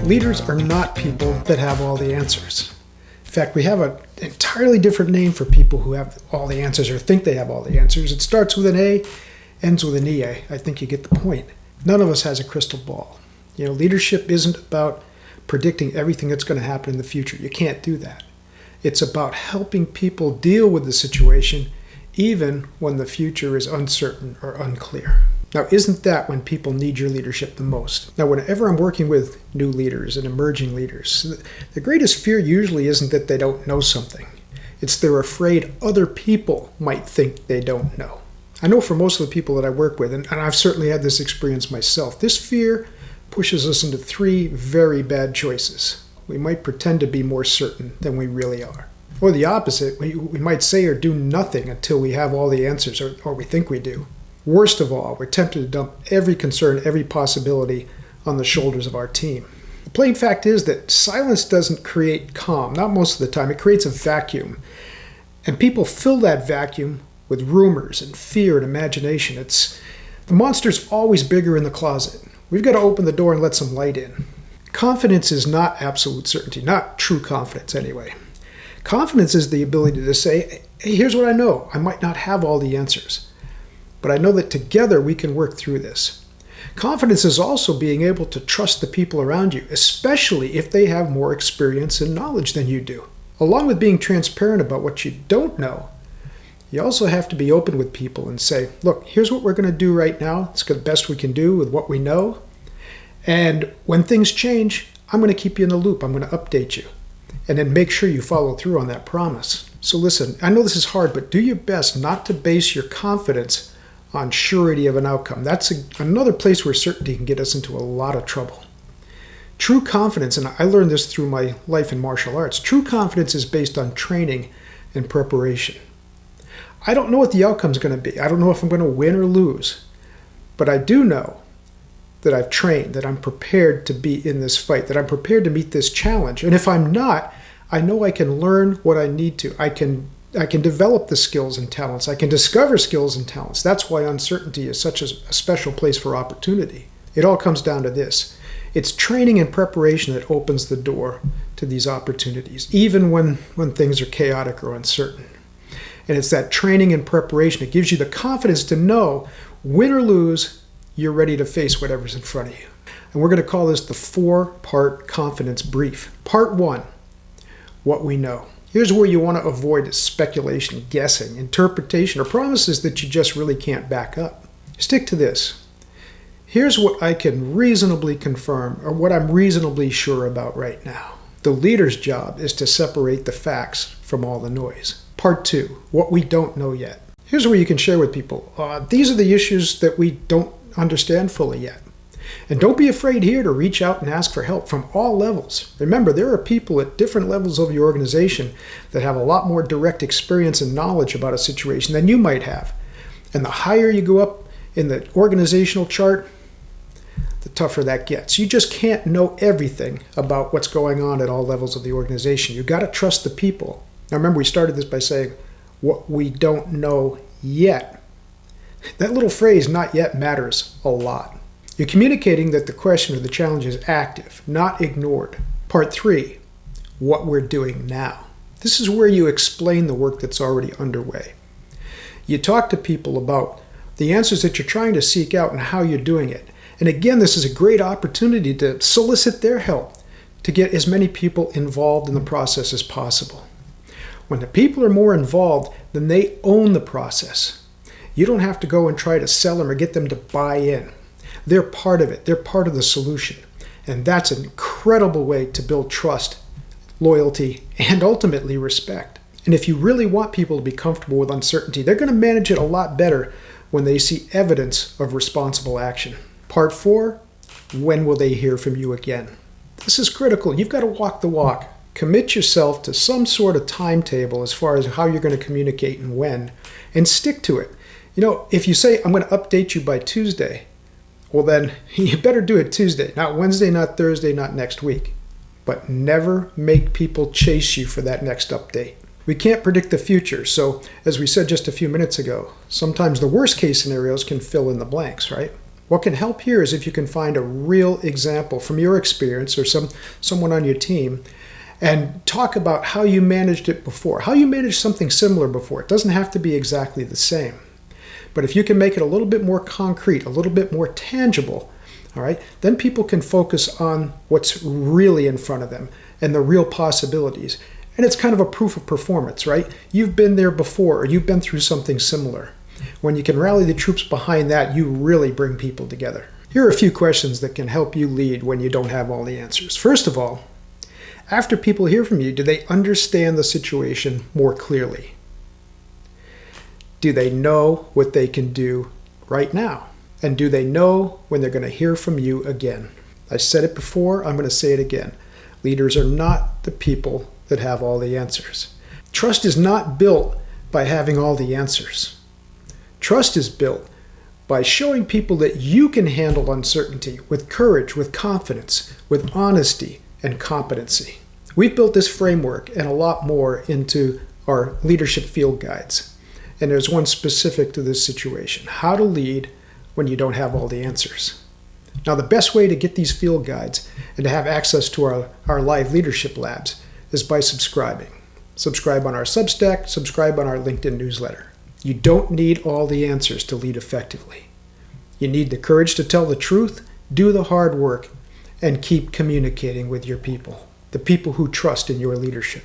Leaders are not people that have all the answers. In fact, we have an entirely different name for people who have all the answers or think they have all the answers. It starts with an A, ends with an E. I think you get the point. None of us has a crystal ball. Leadership isn't about predicting everything that's going to happen in the future. You can't do that. It's about helping people deal with the situation even when the future is uncertain or unclear. Now, isn't that when people need your leadership the most? Now, whenever I'm working with new leaders and emerging leaders, the greatest fear usually isn't that they don't know something. It's they're afraid other people might think they don't know. I know for most of the people that I work with, and I've certainly had this experience myself, this fear pushes us into three very bad choices. We might pretend to be more certain than we really are. Or the opposite, we might say or do nothing until we have all the answers, or we think we do. Worst of all, we're tempted to dump every concern, every possibility on the shoulders of our team. The plain fact is that silence doesn't create calm, not most of the time. It creates a vacuum. And people fill that vacuum with rumors and fear and imagination. The monster's always bigger in the closet. We've got to open the door and let some light in. Confidence is not absolute certainty, not true confidence anyway. Confidence is the ability to say, hey, here's what I know. I might not have all the answers, but I know that together we can work through this. Confidence is also being able to trust the people around you, especially if they have more experience and knowledge than you do. Along with being transparent about what you don't know, you also have to be open with people and say, look, here's what we're going to do right now. It's the best we can do with what we know. And when things change, I'm going to keep you in the loop. I'm going to update you. And then make sure you follow through on that promise. So listen, I know this is hard, but do your best not to base your confidence on surety of an outcome. That's another place where certainty can get us into a lot of trouble. True confidence, and I learned this through my life in martial arts, true confidence is based on training and preparation. I don't know what the outcome's going to be. I don't know if I'm going to win or lose. But I do know that I've trained, that I'm prepared to be in this fight, that I'm prepared to meet this challenge. And if I'm not, I know I can learn what I need to. I can develop the skills and talents. I can discover skills and talents. That's why uncertainty is such a special place for opportunity. It all comes down to this. It's training and preparation that opens the door to these opportunities, even when things are chaotic or uncertain. And it's that training and preparation that gives you the confidence to know, win or lose, you're ready to face whatever's in front of you. And we're going to call this the 4-part confidence brief. Part 1, what we know. Here's where you want to avoid speculation, guessing, interpretation, or promises that you just really can't back up. Stick to this. Here's what I can reasonably confirm, or what I'm reasonably sure about right now. The leader's job is to separate the facts from all the noise. Part 2, what we don't know yet. Here's where you can share with people. These are the issues that we don't understand fully yet. And don't be afraid here to reach out and ask for help from all levels. Remember, there are people at different levels of your organization that have a lot more direct experience and knowledge about a situation than you might have. And the higher you go up in the organizational chart, the tougher that gets. You just can't know everything about what's going on at all levels of the organization. You've got to trust the people. Now remember, we started this by saying, what we don't know yet. That little phrase, not yet, matters a lot. You're communicating that the question or the challenge is active, not ignored. Part 3, what we're doing now. This is where you explain the work that's already underway. You talk to people about the answers that you're trying to seek out and how you're doing it. And again, this is a great opportunity to solicit their help to get as many people involved in the process as possible. When the people are more involved, then they own the process. You don't have to go and try to sell them or get them to buy in. They're part of it. They're part of the solution. And that's an incredible way to build trust, loyalty, and ultimately respect. And if you really want people to be comfortable with uncertainty, they're going to manage it a lot better when they see evidence of responsible action. Part 4, when will they hear from you again? This is critical. You've got to walk the walk. Commit yourself to some sort of timetable as far as how you're going to communicate and when, and stick to it. If you say, I'm going to update you by Tuesday, well then, you better do it Tuesday, not Wednesday, not Thursday, not next week. But never make people chase you for that next update. We can't predict the future, so as we said just a few minutes ago, sometimes the worst case scenarios can fill in the blanks, right? What can help here is if you can find a real example from your experience or someone on your team and talk about how you managed it before, how you managed something similar before. It doesn't have to be exactly the same. But if you can make it a little bit more concrete, a little bit more tangible, all right, then people can focus on what's really in front of them and the real possibilities. And it's kind of a proof of performance, right? You've been there before, or you've been through something similar. When you can rally the troops behind that, you really bring people together. Here are a few questions that can help you lead when you don't have all the answers. First of all, after people hear from you, do they understand the situation more clearly? Do they know what they can do right now? And do they know when they're going to hear from you again? I said it before, I'm going to say it again. Leaders are not the people that have all the answers. Trust is not built by having all the answers. Trust is built by showing people that you can handle uncertainty with courage, with confidence, with honesty, and competency. We've built this framework and a lot more into our leadership field guides. And there's one specific to this situation: how to lead when you don't have all the answers. Now, the best way to get these field guides and to have access to our live leadership labs is by subscribing. Subscribe on our Substack, subscribe on our LinkedIn newsletter. You don't need all the answers to lead effectively. You need the courage to tell the truth, do the hard work, and keep communicating with your people, the people who trust in your leadership.